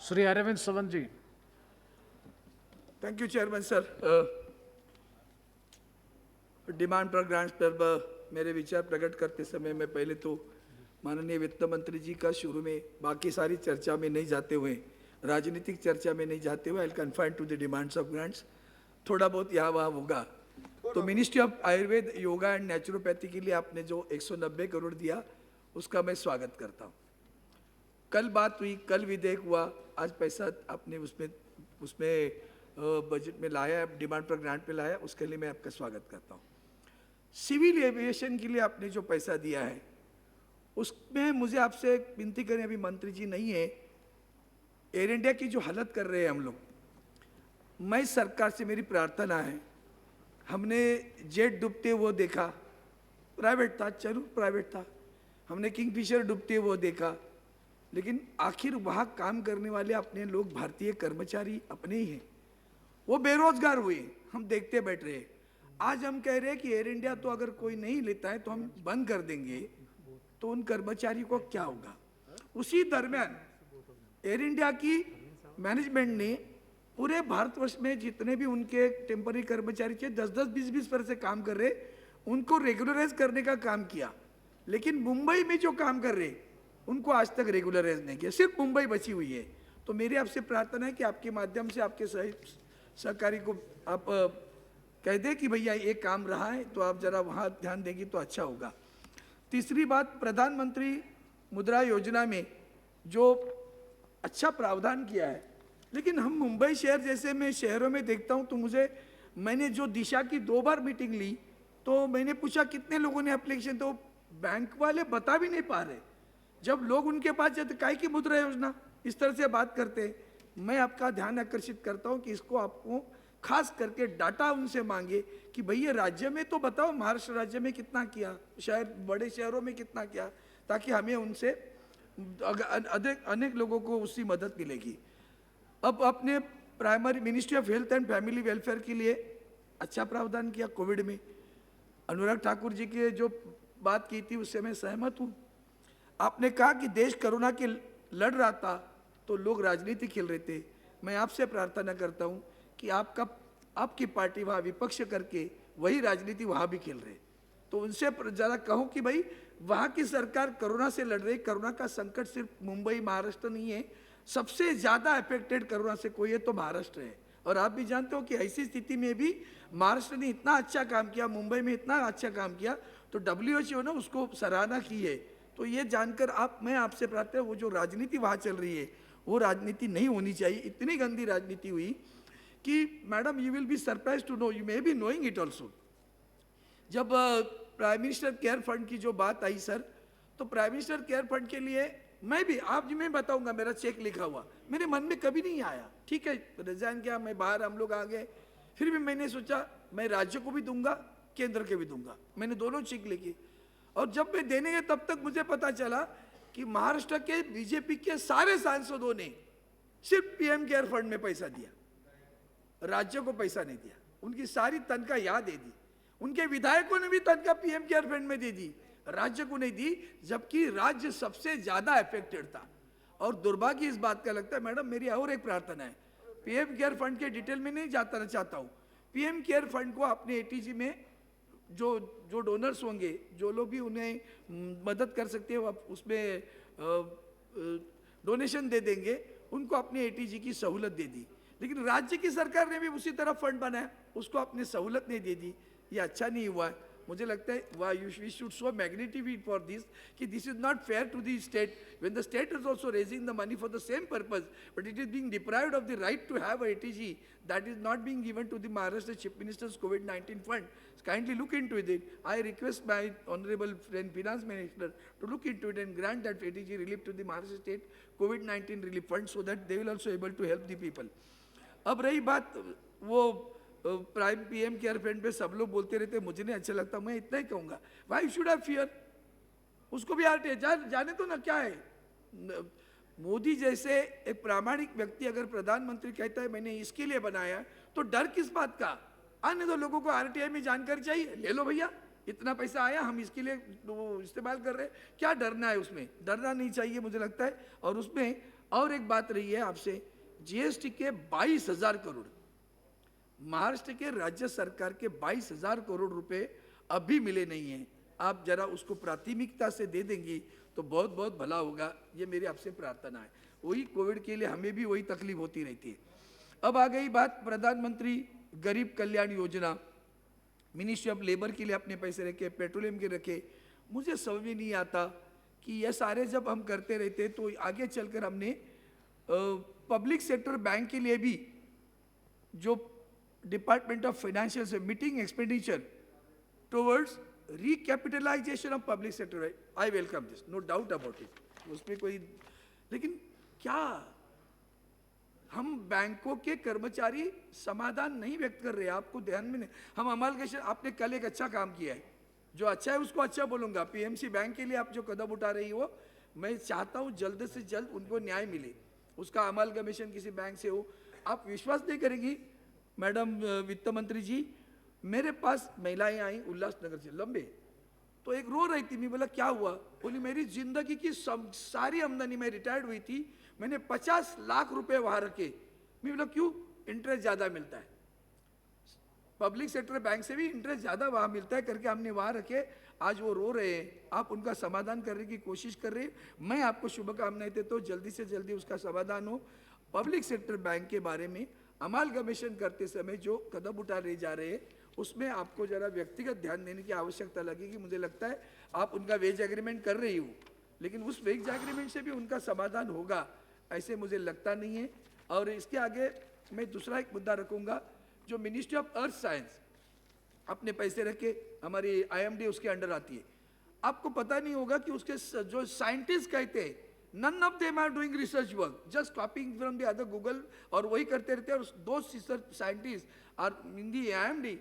Shri Arvind Sawant ji. Thank you chairman sir. Demand पर grants पर मेरे विचार प्रकट करते समय मैं पहले तो माननीय वित्त मंत्री जी का शुरू में बाकी सारी चर्चा में नहीं जाते हुए, राजनीतिक चर्चा में नहीं जाते हुए, I confine to the demands of grants, थोड़ा बहुत यहाँ वहाँ होगा। तो ministry of Ayurveda, yoga and naturopathy के लिए आपने जो 190 करोड़ दिया उसका मैं स्वागत करता हूँ। कल बात हुई, कल विधेयक हुआ, आज पैसा आपने उसमें बजट में लाया, डिमांड पर ग्रांट पे लाया, उसके लिए मैं आपका स्वागत करता हूँ। सिविल एविएशन के लिए आपने जो पैसा दिया है उसमें मुझे आपसे एक विनती करें, अभी मंत्री जी नहीं है, एयर इंडिया की जो हालत कर रहे हैं हम लोग, मैं सरकार से मेरी प्रार्थना है, हमने जेट डूबते वो देखा, प्राइवेट था, चलो प्राइवेट था, हमने किंगफिशर डूबते वो देखा, लेकिन आखिर वहाँ काम करने वाले अपने लोग, भारतीय कर्मचारी अपने ही हैं, वो बेरोजगार हुए, हम देखते बैठ रहे। आज हम कह रहे हैं कि एयर इंडिया तो अगर कोई नहीं लेता है तो हम बंद कर देंगे, तो उन कर्मचारी को क्या होगा? उसी दरमियान एयर इंडिया की मैनेजमेंट ने पूरे भारतवर्ष में जितने भी उनके टेम्पररी कर्मचारी थे, 10-10, 20-20 पर से काम कर रहे, उनको रेगुलराइज करने का काम किया, लेकिन मुंबई में जो काम कर रहे उनको आज तक रेगुलराइज नहीं किया, सिर्फ मुंबई बची हुई है। तो मेरी आपसे प्रार्थना है कि आपके माध्यम से आपके सहकारी को आप कह दें कि भैया ये काम रहा है, तो आप जरा वहाँ ध्यान देंगे तो अच्छा होगा। तीसरी बात, प्रधानमंत्री मुद्रा योजना में जो अच्छा प्रावधान किया है, लेकिन हम मुंबई शहर जैसे मैं शहरों में देखता हूँ, तो मैंने जो दिशा की 2 बार मीटिंग ली, तो मैंने पूछा कितने लोगों ने एप्लीकेशन, तो बैंक वाले बता भी नहीं पा रहे। जब लोग उनके पास जाते, काय की मुद्रा योजना, इस तरह से बात करते हैं। मैं आपका ध्यान आकर्षित करता हूं कि इसको आपको खास करके डाटा उनसे मांगे कि भैया राज्य में तो बताओ, महाराष्ट्र राज्य में कितना किया, शहर बड़े शहरों में कितना किया, ताकि हमें उनसे अनेक लोगों को उसकी मदद मिलेगी। अब अपने primary ministry of health and family welfare के लिए अच्छा प्रावधान किया कोविड में। अनुराग ठाकुर जी की जो बात की थी उससे मैं सहमत हूँ। आपने कहा कि देश कोरोना के लड़ रहा था तो लोग राजनीति खेल रहे थे। मैं आपसे प्रार्थना करता हूं कि आपकी पार्टी वहाँ विपक्ष करके वही राजनीति वहाँ भी खेल रहे, तो उनसे ज़रा कहो कि भाई वहाँ की सरकार कोरोना से लड़ रही। कोरोना का संकट सिर्फ मुंबई महाराष्ट्र नहीं है, सबसे ज़्यादा अफेक्टेड कोरोना से कोई है तो महाराष्ट्र है। और आप भी जानते हो कि ऐसी स्थिति में भी महाराष्ट्र ने इतना अच्छा काम किया, मुंबई में इतना अच्छा काम किया, तो WHO ने उसको सराहना की है। तो ये जानकर मैं आपसे प्रार्थना, वो जो राजनीति वहाँ चल रही है वो राजनीति नहीं होनी चाहिए। इतनी गंदी राजनीति हुई कि madam you will be surprise to know, you may be knowing it also. जब प्राइम मिनिस्टर केयर फंड की जो बात आई सर, तो प्राइम मिनिस्टर केयर फंड के लिए मैं बताऊंगा, मेरा चेक लिखा हुआ मेरे मन में कभी नहीं आया। ठीक है, रिजाइन किया, मैं बाहर, हम लोग आ गए, फिर भी मैंने सोचा मैं राज्य को भी दूंगा, केंद्र के भी दूंगा, मैंने दोनों चेक लिखी। और जब मैं देने गए तब तक मुझे पता चला कि महाराष्ट्र के बीजेपी के सारे सांसदों ने सिर्फ पीएम केयर फंड में पैसा दिया, राज्य को पैसा नहीं दिया। उनकी सारी तनख्वाह यहाँ दे दी, उनके विधायकों ने भी तनख्वाह पीएम केयर फंड में दे दी, राज्य को नहीं दी, जबकि राज्य सबसे ज्यादा अफेक्टेड था। और दुर्भाग्य इस बात का लगता है मैडम, मेरी और एक प्रार्थना है, पीएम केयर फंड के डिटेल में नहीं जाता चाहता हूँ, पीएम केयर फंड को अपने एटीजी में जो डोनर्स होंगे, जो लोग भी उन्हें मदद कर सकते हैं, उसमें डोनेशन दे देंगे, उनको अपने एटीजी की सहूलत दे दी। लेकिन राज्य की सरकार ने भी उसी तरह फंड बनाया, उसको अपनी सहूलत नहीं दे दी। ये अच्छा नहीं हुआ। मुझे लगता है we should show magnitude for this, कि this is not fair to the state when the state is also raising the money for the same purpose, but it is being deprived of the right to have a ATG that is not being given to the Maharashtra Chief Minister's COVID-19 fund. Kindly look into it. I request my honorable friend Finance Minister to look into it and grant that ATG relief to the Maharashtra State COVID-19 relief fund, so that they will also able to help the people. अब रही बात वो prime PM care fund पे सब लोग बोलते रहते, मुझे नहीं अच्छा लगता, मैं इतना ही कहूँगा, why should I fear? उसको भी जाने तो ना, क्या है। मोदी जैसे एक प्रामाणिक व्यक्ति अगर प्रधानमंत्री कहता है मैंने इसके लिए बनाया, तो डर किस बात का? आने दो, लोगों को आरटीआई में जानकारी चाहिए, ले लो भैया, इतना पैसा आया, हम इसके लिए इस्तेमाल कर रहे हैं, क्या डरना है? उसमें डरना नहीं चाहिए मुझे लगता है। और उसमें और एक बात रही है आपसे, जीएसटी के 22,000 करोड़, महाराष्ट्र के राज्य सरकार के 22,000 करोड़ रुपए अभी मिले नहीं हैं। आप जरा उसको प्राथमिकता से दे देंगी तो बहुत बहुत भला होगा, ये मेरी आपसे प्रार्थना है। वही कोविड के लिए हमें भी वही तकलीफ होती रहती है। अब आ गई बात प्रधानमंत्री गरीब Kalyan Yojana, ministry of labour के लिए अपने पैसे रखे, पेट्रोलियम के रखे। मुझे समझ में नहीं आता कि ये सारे जब हम करते रहते तो आगे चलकर हमने पब्लिक सेक्टर बैंक के लिए भी जो डिपार्टमेंट ऑफ फाइनेंशियल से meeting expenditure towards recapitalisation of public sector, I welcome this, no doubt about it, उसमें कोई, लेकिन क्या हम बैंकों के कर्मचारी समाधान नहीं व्यक्त कर रहे? आपको ध्यान में नहीं, हम अमालगेशन, आपने कल एक अच्छा काम किया है, जो अच्छा है उसको अच्छा बोलूँगा। पीएमसी बैंक के लिए आप जो कदम उठा रही हो, मैं चाहता हूँ जल्द से जल्द उनको न्याय मिले, उसका अमालगमेशन किसी बैंक से हो। आप विश्वास नहीं करेंगी मैडम वित्त मंत्री जी, मेरे पास महिलाएं आई उल्लासनगर से लंबे, तो एक रो रही थी। मैं बोला क्या हुआ? बोली मेरी जिंदगी की सारी आमदनी, मैं रिटायर्ड हुई थी, मैंने 50 लाख रुपए वहां रखे। मैं बोला क्यों? इंटरेस्ट ज्यादा मिलता है, पब्लिक सेक्टर बैंक से भी इंटरेस्ट ज्यादा वहां मिलता है करके हमने वहां रखे। आज वो रो रहे हैं, आप उनका समाधान करने की कोशिश कर रहे हैं। मैं आपको शुभकामनाएं देता हूँ, जल्दी से जल्दी उसका समाधान हो। पब्लिक सेक्टर बैंक के बारे में अमालगमेशन करते समय जो कदम उठा रहे जा रहे हैं, उसमें आपको जरा व्यक्तिगत ध्यान देने की आवश्यकता लगेगी। मुझे लगता है आप उनका वेज एग्रीमेंट कर रही हो, लेकिन उस वेज एग्रीमेंट से भी उनका समाधान होगा ऐसे मुझे लगता नहीं है। और इसके आगे मैं दूसरा एक मुद्दा रखूंगा, जो मिनिस्ट्री ऑफ अर्थ साइंस अपने पैसे रखे, हमारी आईएमडी उसके अंडर आती है। आपको पता नहीं होगा कि उसके जो साइंटिस्ट कहते हैं, none of them are doing research work, just copying from the other Google, और वही करते रहते हैं। और दो research scientist are in the IMD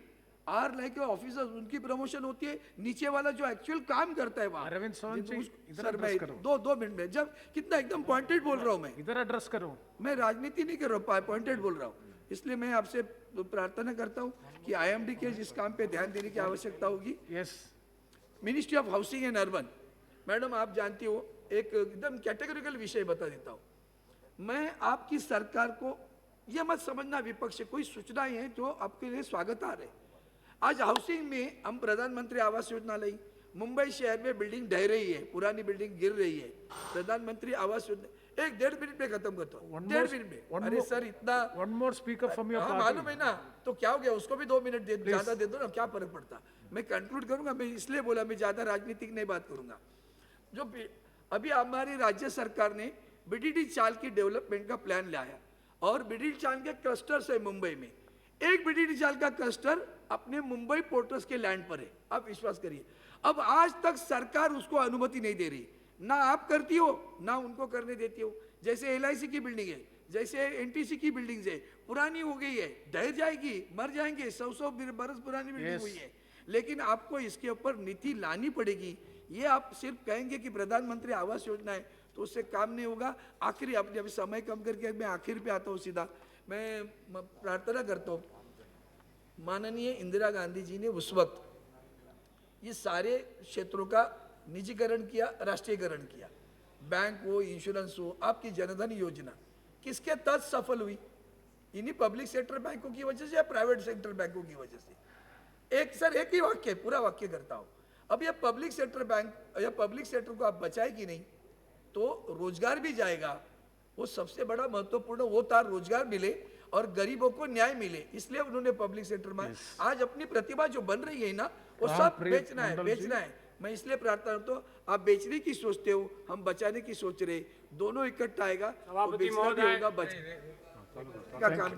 are like officers, उनकी प्रमोशन होती है, नीचे वाला जो एक्चुअल काम करता है वहाँ। अरविंद सोन जी, इधर सर मैं एड्रेस करो। दो मिनट में, जब कितना एकदम पॉइंटेड बोल रहा हूँ मैं, इधर एड्रेस करो। मैं राजनीति नहीं कर रहा हूँ, पॉइंटेड बोल रहा हूँ। इसलिए मैं आपसे प्रार्थना करता हूँ कि आईएमडी के जिस काम पे ध्यान देने की आवश्यकता होगी। Yes, ministry of housing and urban, madam आप जानती हो, एक एकदम कैटेगोरिकल विषय बता देता हूँ मैं। आपकी सरकार को यह मत समझना विपक्ष, कोई सूचनाएं हैं जो आपके लिए स्वागतार्ह है। आज हाउसिंग में हम प्रधानमंत्री आवास योजना लाई, मुंबई शहर में बिल्डिंग ढह रही है, पुरानी बिल्डिंग गिर रही है, प्रधानमंत्री आवास योजना, एक 1.5 मिनट में खत्म करता हूँ, 1.5 मिनट में। अरे सर इतना, one more speaker from your हाँ मालूम है ना, तो क्या हो गया, उसको भी 2 मिनट दे, ज्यादा दे दो ना, क्या फर्क पड़ता। मैं कंक्लूड करूंगा, मैं इसलिए बोला मैं ज्यादा राजनीतिक नहीं बात करूंगा। जो अभी हमारी राज्य सरकार ने बीडीडी चाल की डेवलपमेंट का प्लान लाया, और बीडीडी चाल के क्लस्टर्स है मुंबई में, एक बीडीडी चाल का क्लस्टर अपने मुंबई पोर्टर्स के लैंड पर है, आप विश्वास करिए। अब आज तक सरकार उसको अनुमति नहीं दे रही, ना आप करती हो ना उनको करने देती हो। जैसे एलआईसी की बिल्डिंग है, जैसे एनटीसी की बिल्डिंग है, पुरानी हो गई है, ढह जाएगी, मर जाएंगे, 100 बरस पुरानी बिल्डिंग हुई है, लेकिन आपको इसके ऊपर नीति लानी पड़ेगी। ये आप सिर्फ कहेंगे कि प्रधानमंत्री आवास योजना है तो उससे काम नहीं होगा। आखिरी, अपने अभी समय कम करके मैं आखिर पे आता हूँ सीधा। मैं प्रार्थना करता हूँ, माननीय इंदिरा गांधी जी ने उस वक्त ये सारे क्षेत्रों का निजीकरण किया, राष्ट्रीयकरण किया, बैंक हो, इंश्योरेंस हो, आपकी जनधन योजना किसके तहत सफल हुई? इन्हीं पब्लिक सेक्टर बैंकों की वजह से या प्राइवेट सेक्टर बैंकों की वजह से? एक ही वाक्य, पूरा वाक्य करता हूं। अब ये पब्लिक सेक्टर बैंक या पब्लिक सेक्टर को आप बचाएगी नहीं तो रोजगार भी जाएगा। वो सबसे बड़ा महत्वपूर्ण वो था, रोजगार मिले और गरीबों को न्याय मिले, इसलिए उन्होंने पब्लिक सेक्टर में आज अपनी प्रतिभा जो बन रही है ना, वो सब बेचना है। मैं इसलिए प्रार्थना करता हूँ, आप बेचने की सोचते हो, हम बचाने की सोच रहे, दोनों इकट्ठा आएगा तो बेचना भी होगा, बच का काम